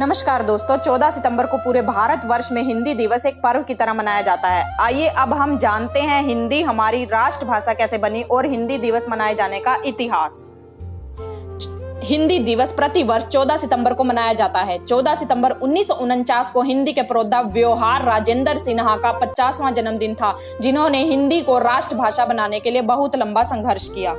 नमस्कार दोस्तों, 14 सितंबर को पूरे भारतवर्ष में हिंदी दिवस एक पर्व की तरह मनाया जाता है। आइए अब हम जानते हैं हिंदी हमारी राष्ट्रभाषा कैसे बनी और हिंदी दिवस मनाए जाने का इतिहास। हिंदी दिवस प्रतिवर्ष 14 सितंबर को मनाया जाता है। 14 सितंबर 1949 को हिंदी के प्रोद्धा व्यवहार राजेंद्र सिन्हा का 50वां जन्मदिन था, जिन्होंने हिंदी को राष्ट्रभाषा बनाने के लिए बहुत लंबा संघर्ष किया।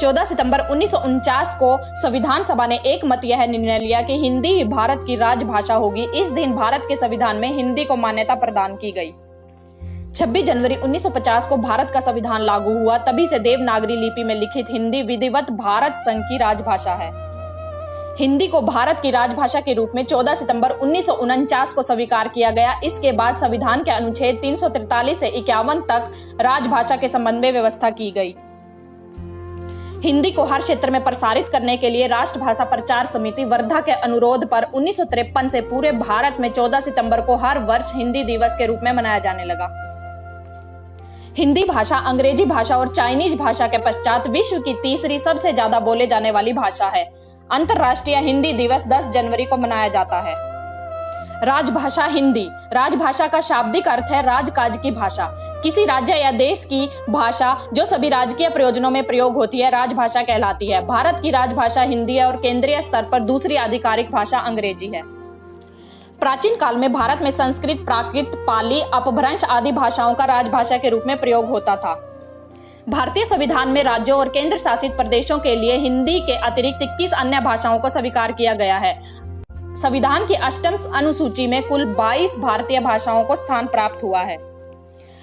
14 सितंबर 1949 को संविधान सभा ने एक मत यह निर्णय लिया कि हिंदी ही भारत की राजभाषा होगी। इस दिन भारत के संविधान में हिंदी को मान्यता प्रदान की गई। 26 जनवरी 1950 को भारत का संविधान लागू हुआ। तभी से देवनागरी लिपि में लिखित हिंदी विधिवत भारत संघ की राजभाषा है। हिंदी को भारत की राजभाषा के रूप में 14 सितंबर 1949 को स्वीकार किया गया। इसके बाद संविधान के अनुच्छेद 343 से 51 तक राजभाषा के संबंध में व्यवस्था की गई। हिंदी को हर क्षेत्र में प्रसारित करने के लिए राष्ट्रभाषा प्रचार समिति वर्धा के अनुरोध पर 1953 से पूरे भारत में 14 सितंबर को हर वर्ष हिंदी दिवस के रूप में मनाया जाने लगा। हिंदी भाषा अंग्रेजी भाषा और चाइनीज भाषा के पश्चात विश्व की तीसरी सबसे ज्यादा बोले जाने वाली भाषा है। अंतर्राष्ट्रीय हिंदी दिवस 10 जनवरी को मनाया जाता है। राजभाषा हिंदी। राजभाषा का शाब्दिक अर्थ है राजकाज की भाषा। किसी राज्य या देश की भाषा जो सभी राजकीय प्रयोजनों में प्रयोग होती है राजभाषा कहलाती है। भारत की राजभाषा हिंदी है और केंद्रीय स्तर पर दूसरी आधिकारिक भाषा अंग्रेजी है। प्राचीन काल में भारत में संस्कृत, प्राकृत, पाली, अपभ्रंश आदि भाषाओं का राजभाषा के रूप में प्रयोग होता था। भारतीय संविधान में राज्यों और केंद्र शासित प्रदेशों के लिए हिंदी के अतिरिक्त 21 अन्य भाषाओं को स्वीकार किया गया है। संविधान की 8वीं अनुसूची में कुल 22 भारतीय भाषाओं को स्थान प्राप्त हुआ है।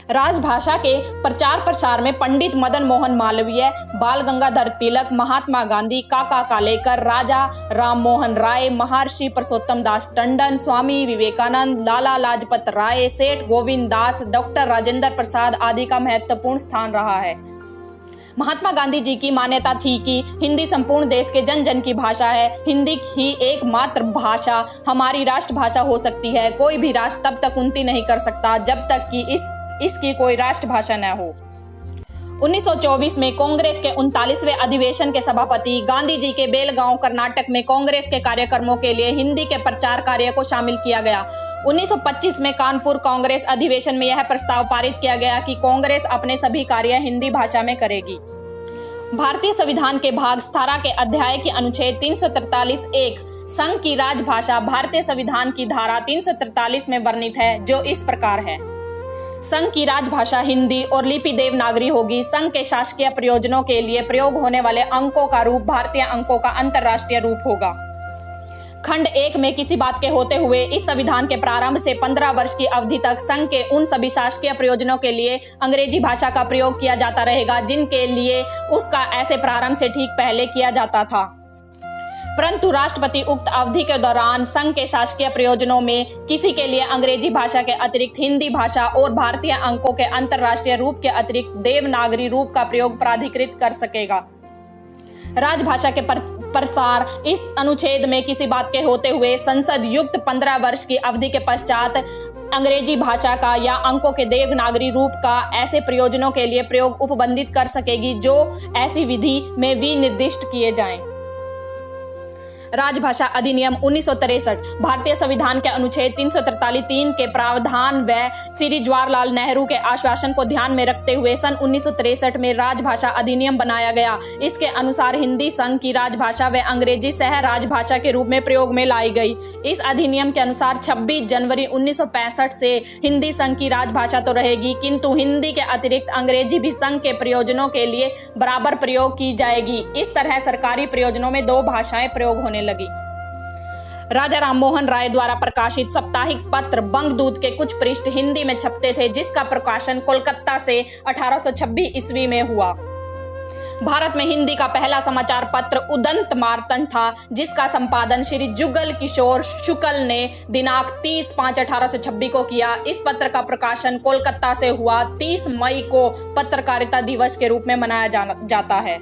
राजभाषा के प्रचार प्रसार में पंडित मदन मोहन मालवीय, बाल गंगाधर तिलक, महात्मा गांधी, काका कालेकर, राजा राम मोहन राय, महर्षि पुरुषोत्तम दास टंडन, स्वामी विवेकानंद, लाला लाजपत राय, सेठ गोविंद दास, डॉक्टर राजेंद्र प्रसाद आदि का महत्वपूर्ण स्थान रहा है। महात्मा गांधी जी की मान्यता थी कि हिंदी संपूर्ण देश के जन जन की भाषा है। हिंदी ही एकमात्र भाषा हमारी राष्ट्रभाषा हो सकती है। कोई भी राष्ट्र तब तक उन्नति नहीं कर सकता जब तक कि इसकी कोई राष्ट्रभाषा न हो। 1924 में कांग्रेस के 39वें अधिवेशन के सभापति गांधी जी के बेलगांव कर्नाटक में कांग्रेस के कार्यक्रमों के लिए हिंदी के प्रचार कार्य को शामिल किया गया। 1925 में कानपुर कांग्रेस अधिवेशन में यह प्रस्ताव पारित किया गया कि कांग्रेस अपने सभी कार्य हिंदी भाषा में करेगी। भारतीय संविधान के भाग 17 के अध्याय के अनुच्छेद 343(1) संघ की राजभाषा भारतीय संविधान की धारा 343 में वर्णित है, जो इस प्रकार है। संघ की राजभाषा हिंदी और लिपि देवनागरी होगी। संघ के शासकीय प्रयोजनों के लिए प्रयोग होने वाले अंकों का रूप भारतीय अंकों का अंतर्राष्ट्रीय रूप होगा। खंड 1 में किसी बात के होते हुए इस संविधान के प्रारंभ से 15 वर्ष की अवधि तक संघ के उन सभी शासकीय प्रयोजनों के लिए अंग्रेजी भाषा का प्रयोग किया जाता रहेगा जिनके लिए उसका ऐसे प्रारंभ से ठीक पहले किया जाता था। परंतु राष्ट्रपति उक्त अवधि के दौरान संघ के शासकीय प्रयोजनों में किसी के लिए अंग्रेजी भाषा के अतिरिक्त हिंदी भाषा और भारतीय अंकों के अंतर्राष्ट्रीय रूप के अतिरिक्त देवनागरी रूप का प्रयोग प्राधिकृत कर सकेगा। राजभाषा के प्रसार इस अनुच्छेद में किसी बात के होते हुए संसद युक्त 15 वर्ष की अवधि के पश्चात अंग्रेजी भाषा का या अंकों के देवनागरी रूप का ऐसे प्रयोजनों के लिए प्रयोग उपबंधित कर सकेगी जो ऐसी विधि में विनिर्दिष्ट किए जाएं। राजभाषा अधिनियम 1963 भारतीय संविधान के अनुच्छेद 343(3) के प्रावधान व श्री जवाहरलाल नेहरू के आश्वासन को ध्यान में रखते हुए सन 1963 में राजभाषा अधिनियम बनाया गया। इसके अनुसार हिंदी संघ की राजभाषा व अंग्रेजी सह राजभाषा के रूप में प्रयोग में लाई गई। इस अधिनियम के अनुसार 26 जनवरी 1965 से हिंदी संघ की राजभाषा तो रहेगी, किंतु हिंदी के अतिरिक्त अंग्रेजी भी संघ के प्रयोजनों के लिए बराबर प्रयोग की जाएगी। इस तरह सरकारी प्रयोजनों में 2 भाषाएं प्रयोग होने लगी। राजा राम मोहन राय द्वारा प्रकाशित साप्ताहिक पत्र बंगदूत के कुछ पृष्ठ हिंदी में छपते थे, जिसका प्रकाशन कोलकाता से 1826 ईस्वी में हुआ। भारत में हिंदी का पहला समाचार पत्र उदंत मार्तंड था, जिसका संपादन श्री जुगल किशोर शुक्ल ने दिनांक 30/5/1826 को किया। इस पत्र का प्रकाशन कोलकाता से हुआ। 30 मई को पत्रकारिता दिवस के रूप में मनाया जाता है।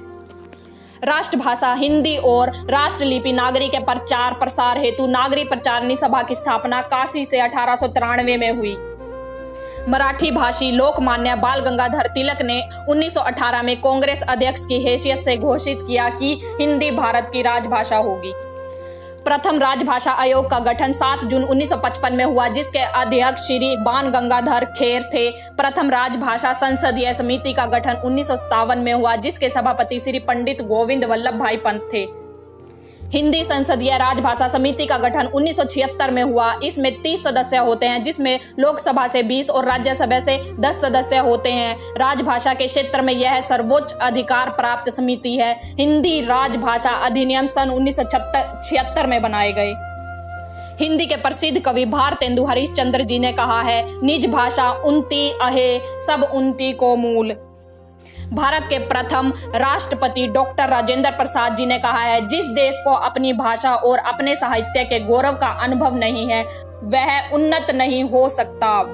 राष्ट्रभाषा हिंदी और राष्ट्रलिपि नागरी के प्रचार प्रसार हेतु नागरी प्रचारणी सभा की स्थापना काशी से 1893 में हुई। मराठी भाषी लोकमान्य बाल गंगाधर तिलक ने 1918 में कांग्रेस अध्यक्ष की हैसियत से घोषित किया कि हिंदी भारत की राजभाषा होगी। प्रथम राजभाषा आयोग का गठन 7 जून 1955 में हुआ, जिसके अध्यक्ष श्री बाण गंगाधर खेर थे। प्रथम राजभाषा संसदीय समिति का गठन 1957 में हुआ, जिसके सभापति श्री पंडित गोविंद वल्लभ भाई पंत थे। हिंदी संसदीय राजभाषा समिति का गठन 1976 में हुआ। इसमें 30 सदस्य होते हैं, जिसमें लोकसभा से 20 और राज्यसभा से 10 सदस्य होते हैं। राजभाषा के क्षेत्र में यह सर्वोच्च अधिकार प्राप्त समिति है। हिंदी राजभाषा अधिनियम सन 1976 में बनाए गए। हिंदी के प्रसिद्ध कवि भारतेंदु हरिश्चंद्र जी ने कहा है, निज भाषा उन्नति अहे, सब उन्नति को मूल। भारत के प्रथम राष्ट्रपति डॉक्टर राजेंद्र प्रसाद जी ने कहा है, जिस देश को अपनी भाषा और अपने साहित्य के गौरव का अनुभव नहीं है, वह उन्नत नहीं हो सकता।